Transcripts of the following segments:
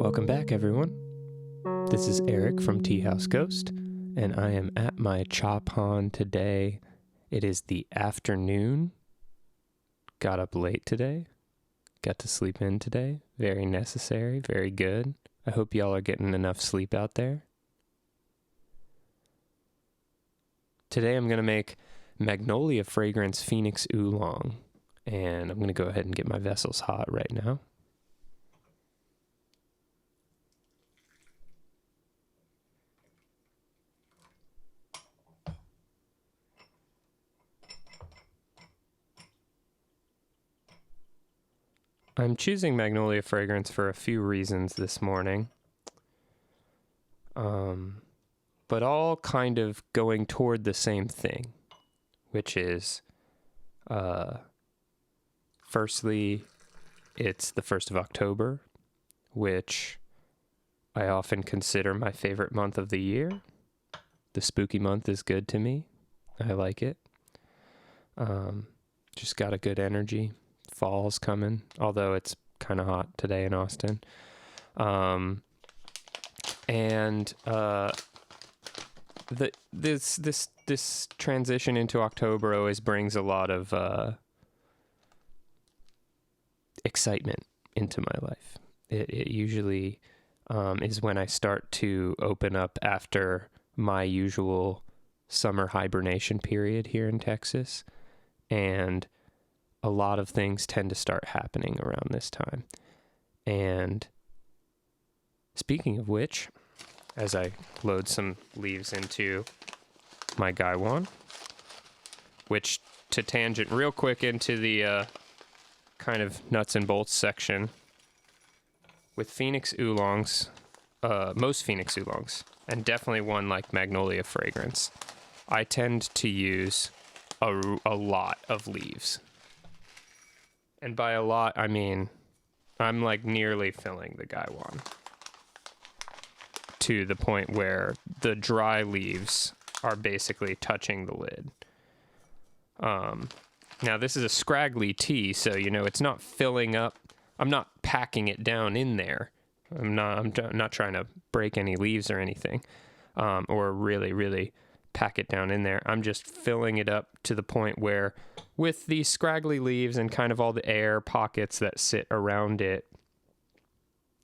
Welcome back, everyone. This is Eric from Tea House Ghost, and I am at my cha pond today. It is the afternoon. Got up late today. Got to sleep in today. Very necessary, very good. I hope y'all are getting enough sleep out there. Today I'm going to make Magnolia fragrance Phoenix Oolong, and I'm going to go ahead and get my vessels hot right now. I'm choosing Magnolia fragrance for a few reasons this morning, but all kind of going toward the same thing, which is, firstly, it's the 1st of October, which I often consider my favorite month of the year. The spooky month is good to me. I like it. Just got a good energy. Fall's coming, although it's kind of hot today in Austin. This transition into October always brings a lot of excitement into my life. It usually is when I start to open up after my usual summer hibernation period here in Texas, and a lot of things tend to start happening around this time. And speaking of which, as I load some leaves into my Gaiwan, which, to tangent real quick into the kind of nuts and bolts section, with Phoenix Oolongs, most Phoenix Oolongs, and definitely one like Magnolia fragrance, I tend to use a lot of leaves. And by a lot, I mean, I'm like nearly filling the Gaiwan to the point where the dry leaves are basically touching the lid. Now this is a scraggly tea, so, it's not filling up. I'm not packing it down in there. I'm not trying to break any leaves or anything, or really pack it down in there. I'm just filling it up to the point where, with these scraggly leaves and kind of all the air pockets that sit around it,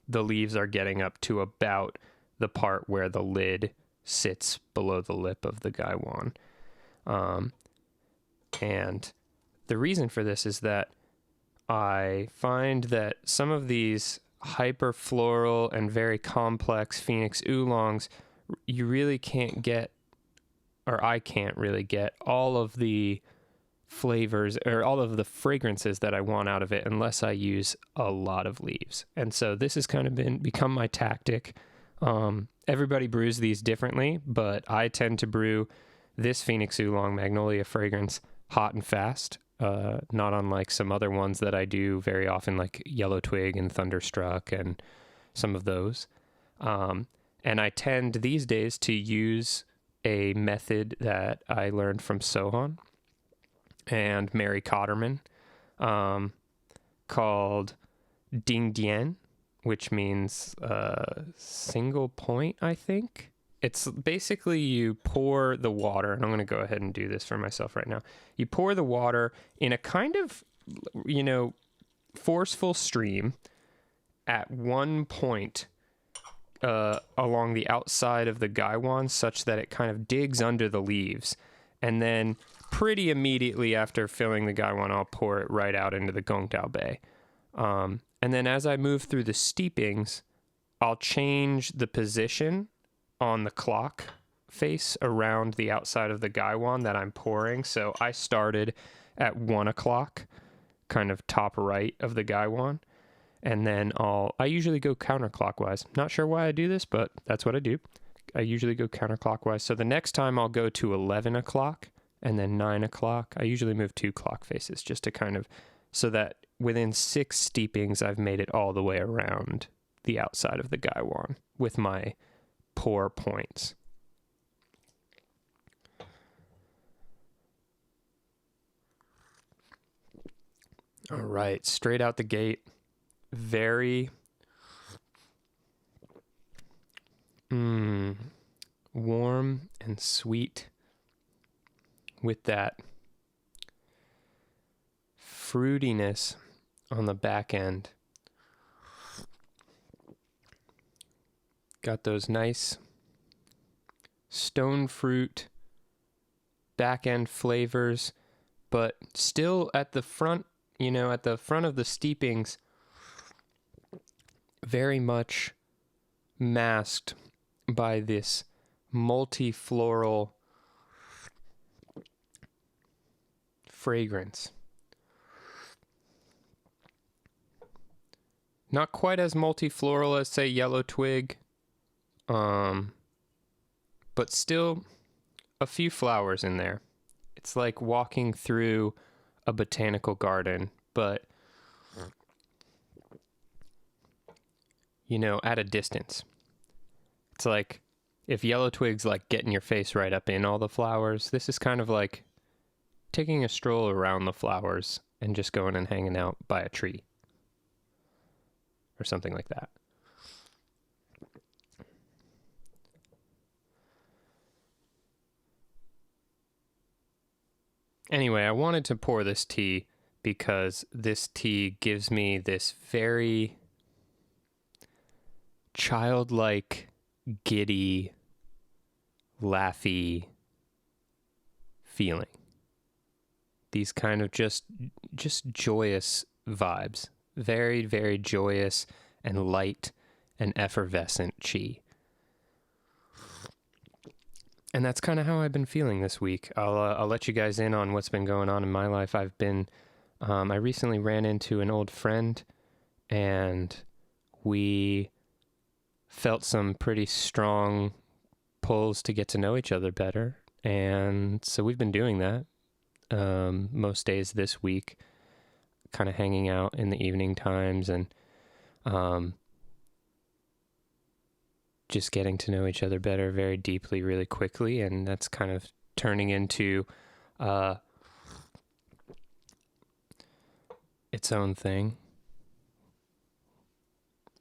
the leaves are getting up to about the part where the lid sits below the lip of the Gaiwan. And the reason for this is that I find that some of these hyper floral and very complex Phoenix Oolongs, you really can't get, or I can't really get, all of the flavors or all of the fragrances that I want out of it unless I use a lot of leaves. And so this has kind of become my tactic. Everybody brews these differently, but I tend to brew this Phoenix Oolong Magnolia fragrance hot and fast, not unlike some other ones that I do very often, like Yellow Twig and Thunderstruck and some of those. And I tend these days to use a method that I learned from Sohan and Mary Cotterman, called Dian, which means single point, I think. It's basically you pour the water, and I'm going to go ahead and do this for myself right now. You pour the water in a kind of, forceful stream at one point along the outside of the Gaiwan, such that it kind of digs under the leaves. And then pretty immediately after filling the Gaiwan, I'll pour it right out into the Gong Dao Bei. And then as I move through the steepings, I'll change the position on the clock face around the outside of the Gaiwan that I'm pouring. So I started at 1 o'clock, kind of top right of the Gaiwan. And then I usually go counterclockwise. Not sure why I do this, but that's what I do. I usually go counterclockwise. So the next time I'll go to 11 o'clock and then 9 o'clock. I usually move 2 clock faces just to kind of, so that within 6 steepings, I've made it all the way around the outside of the Gaiwan with my pour points. All right, straight out the gate. Very Warm and sweet with that fruitiness on the back end. Got those nice stone fruit back end flavors, but still at the front, at the front of the steepings, very much masked by this multifloral fragrance. Not quite as multifloral as, say, yellow twig, but still a few flowers in there. It's like walking through a botanical garden, but, at a distance. It's like if yellow twigs like get in your face right up in all the flowers, this is kind of like taking a stroll around the flowers and just going and hanging out by a tree or something like that. Anyway, I wanted to pour this tea because this tea gives me this very childlike, giddy, laughy feeling. These kind of just joyous vibes. Very, very joyous and light and effervescent chi. And that's kind of how I've been feeling this week. I'll let you guys in on what's been going on in my life. I recently ran into an old friend, and we felt some pretty strong pulls to get to know each other better. And so we've been doing that most days this week, kind of hanging out in the evening times and just getting to know each other better very deeply, really quickly. And that's kind of turning into its own thing.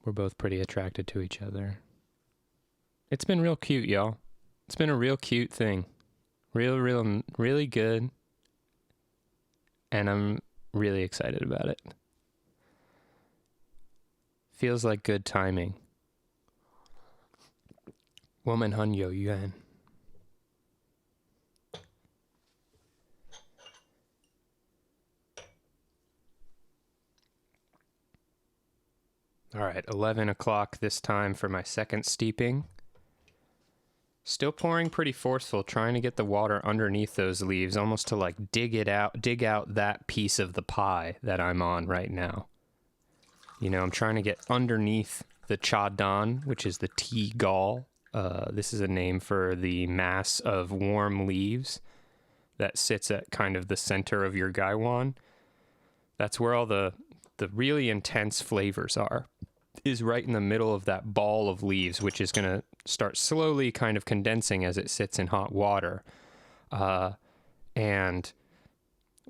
We're both pretty attracted to each other. It's been real cute, y'all. It's been a real cute thing. Really good. And I'm really excited about it. Feels like good timing. Woman hun yo yuan. All right, 11 o'clock this time for my second steeping. Still pouring pretty forceful, trying to get the water underneath those leaves, almost to like dig out that piece of the pie that I'm on right now. I'm trying to get underneath the cha dan, which is the tea gall. This is a name for the mass of warm leaves that sits at kind of the center of your Gaiwan. That's where all the really intense flavors are, is right in the middle of that ball of leaves, which is going to start slowly kind of condensing as it sits in hot water. And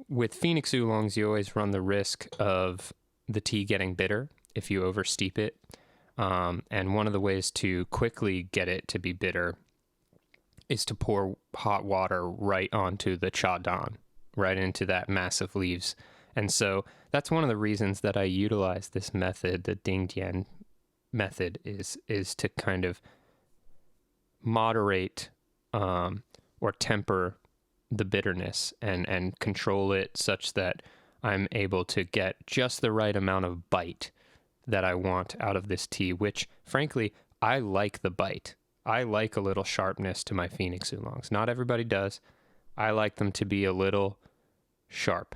with Phoenix Oolongs, you always run the risk of the tea getting bitter if you oversteep it. And one of the ways to quickly get it to be bitter is to pour hot water right onto the cha dan, right into that mass of leaves. And so that's one of the reasons that I utilize this method, the Dian method, is to kind of moderate or temper the bitterness and control it such that I'm able to get just the right amount of bite that I want out of this tea, which, frankly, I like the bite. I like a little sharpness to my Phoenix Oolongs. Not everybody does. I like them to be a little sharp.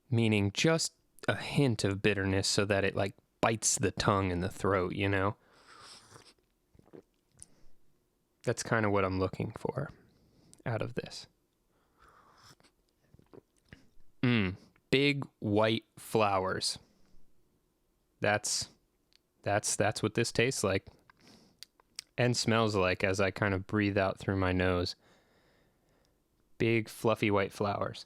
Meaning just a hint of bitterness so that it, like, bites the tongue and the throat, That's kind of what I'm looking for out of this. Big white flowers. That's what this tastes like and smells like as I kind of breathe out through my nose. Big fluffy white flowers.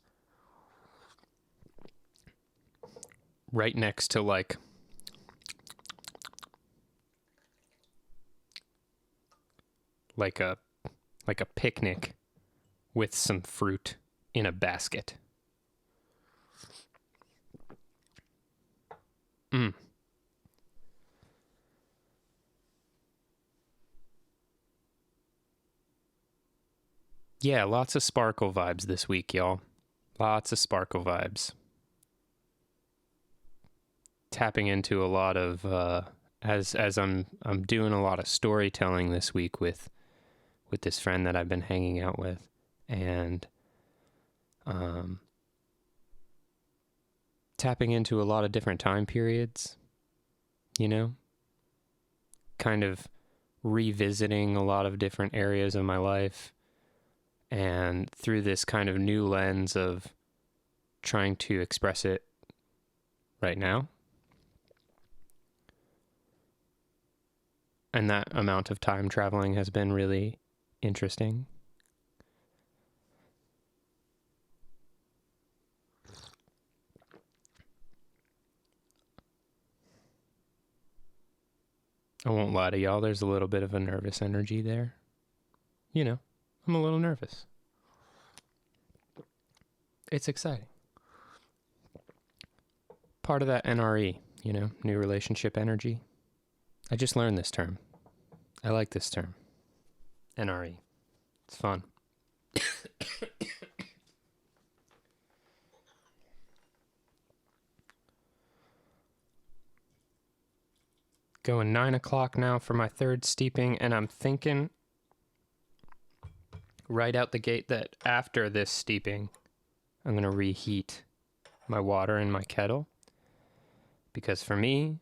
Right next to like like a picnic with some fruit in a basket. Yeah, lots of sparkle vibes this week, y'all. Lots of sparkle vibes. Tapping into a lot of as I'm doing a lot of storytelling this week with this friend that I've been hanging out with, and tapping into a lot of different time periods, kind of revisiting a lot of different areas of my life, and through this kind of new lens of trying to express it right now. And that amount of time traveling has been really interesting. I won't lie to y'all, there's a little bit of a nervous energy there. I'm a little nervous. It's exciting. Part of that NRE, new relationship energy. I just learned this term. I like this term. NRE. It's fun. Going 9 o'clock now for my third steeping, and I'm thinking right out the gate that after this steeping, I'm going to reheat my water in my kettle. Because for me,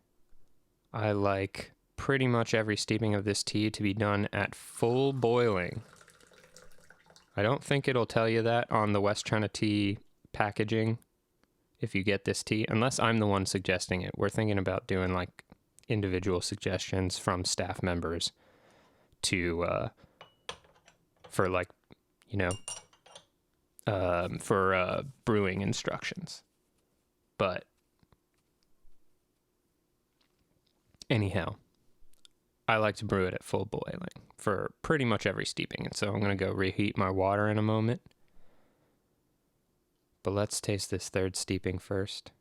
I like pretty much every steeping of this tea to be done at full boiling. I don't think it'll tell you that on the West China Tea packaging if you get this tea, unless I'm the one suggesting it. We're thinking about doing like individual suggestions from staff members to for like for brewing instructions. But anyhow, I like to brew it at full boiling for pretty much every steeping, and so I'm going to go reheat my water in a moment. But let's taste this third steeping first.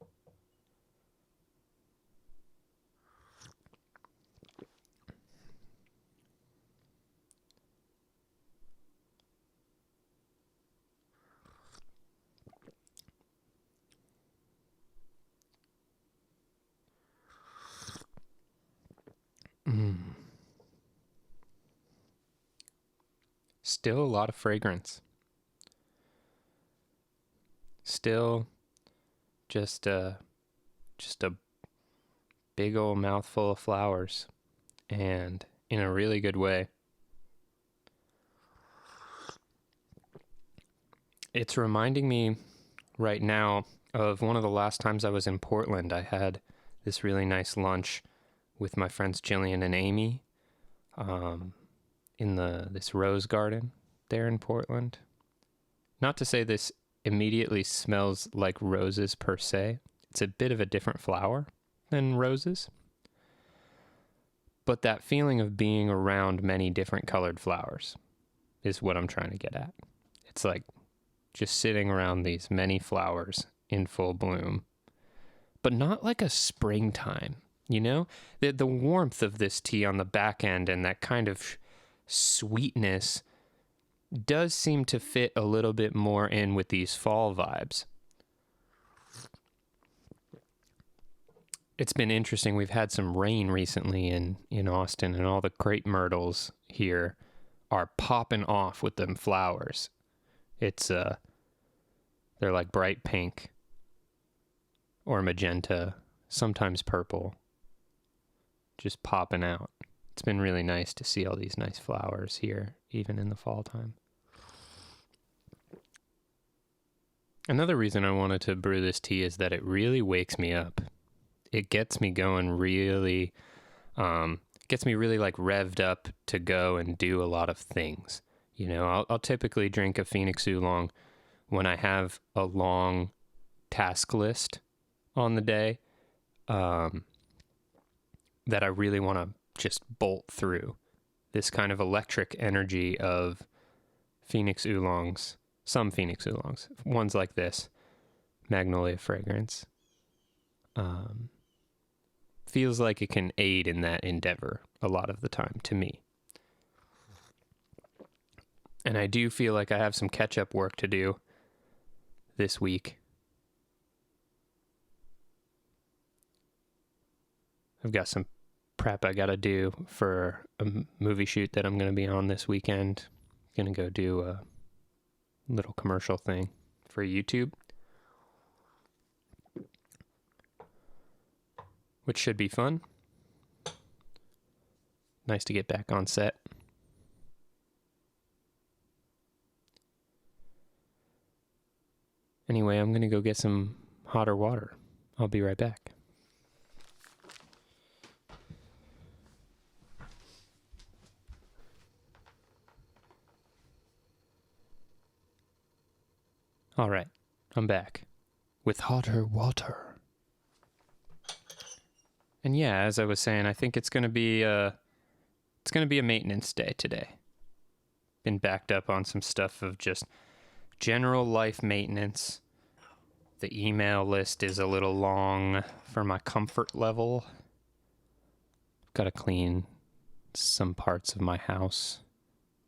Still a lot of fragrance. Still just a big old mouthful of flowers, and in a really good way. It's reminding me right now of one of the last times I was in Portland. I had this really nice lunch with my friends Jillian and Amy in this rose garden there in Portland. Not to say this immediately smells like roses per se. It's a bit of a different flower than roses. But that feeling of being around many different colored flowers is what I'm trying to get at. It's like just sitting around these many flowers in full bloom, but not like a springtime, The warmth of this tea on the back end and that kind of sweetness does seem to fit a little bit more in with these fall vibes. It's been interesting. We've had some rain recently in Austin, and all the crepe myrtles here are popping off with them flowers. It's they're like bright pink or magenta, sometimes purple, just popping out. It's been really nice to see all these nice flowers here, even in the fall time. Another reason I wanted to brew this tea is that it really wakes me up. It gets me going really, gets me really like revved up to go and do a lot of things. I'll typically drink a Phoenix Oolong when I have a long task list on the day that I really want to just bolt through. this kind of electric energy of Phoenix Oolongs, some Phoenix Oolongs, ones like this, Magnolia fragrance. Feels like it can aid in that endeavor a lot of the time to me. And I do feel like I have some catch-up work to do this week. I've got some prep I gotta do for a movie shoot that I'm gonna be on this weekend. Gonna go do a little commercial thing for YouTube, which should be fun. Nice to get back on set. Anyway, I'm gonna go get some hotter water. I'll be right back. All right, I'm back with hotter water. And yeah, as I was saying, I think it's gonna be a maintenance day today. Been backed up on some stuff of just general life maintenance. The email list is a little long for my comfort level. Got to clean some parts of my house.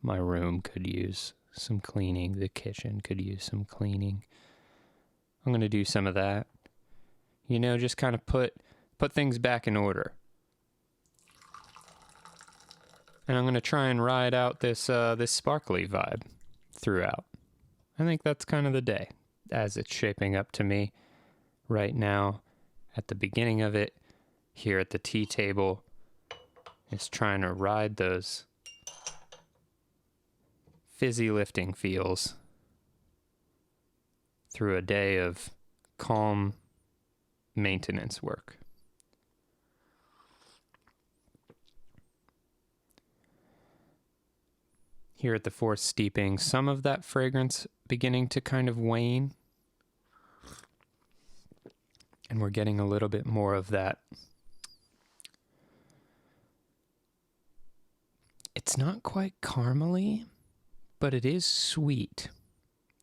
My room could use some cleaning. The kitchen could use some cleaning. I'm going to do some of that. You know, just kind of put things back in order. And I'm going to try and ride out this sparkly vibe throughout. I think that's kind of the day as it's shaping up to me right now. At the beginning of it, here at the tea table, is trying to ride those fizzy lifting feels through a day of calm maintenance work. Here at the fourth steeping, some of that fragrance beginning to kind of wane. And we're getting a little bit more of that. It's not quite caramely, but it is sweet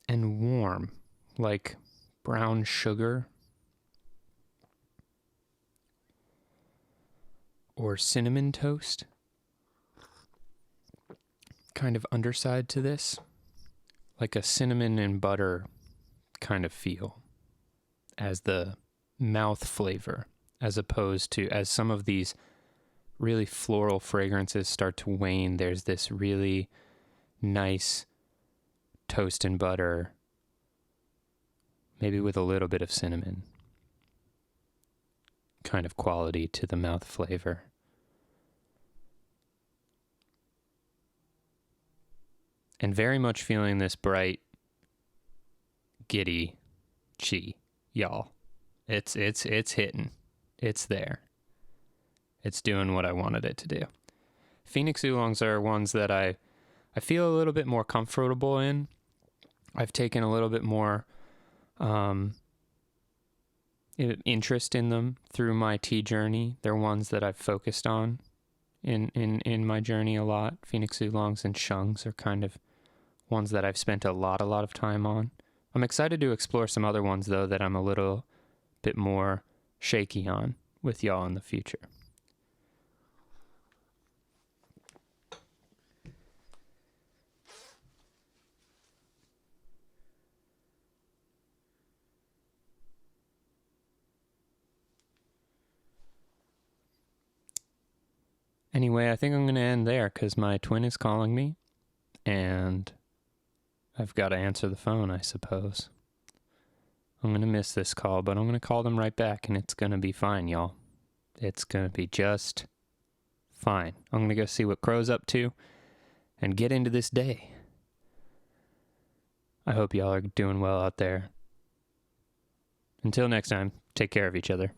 and warm, like brown sugar or cinnamon toast. Kind of underside to this, like a cinnamon and butter kind of feel as the mouth flavor, as opposed to, as some of these really floral fragrances start to wane, there's this really nice toast and butter, maybe with a little bit of cinnamon kind of quality to the mouth flavor. And very much feeling this bright, giddy chi, y'all. It's hitting. It's there. It's doing what I wanted it to do. Phoenix Oolongs are ones that I feel a little bit more comfortable in. I've taken a little bit more interest in them through my tea journey. They're ones that I've focused on in my journey a lot. Phoenix Oolongs and Shungs are kind of ones that I've spent a lot of time on. I'm excited to explore some other ones, though, that I'm a little bit more shaky on with y'all in the future. Anyway, I think I'm going to end there because my twin is calling me, and I've got to answer the phone, I suppose. I'm going to miss this call, but I'm going to call them right back, and it's going to be fine, y'all. It's going to be just fine. I'm going to go see what Crow's up to and get into this day. I hope y'all are doing well out there. Until next time, take care of each other.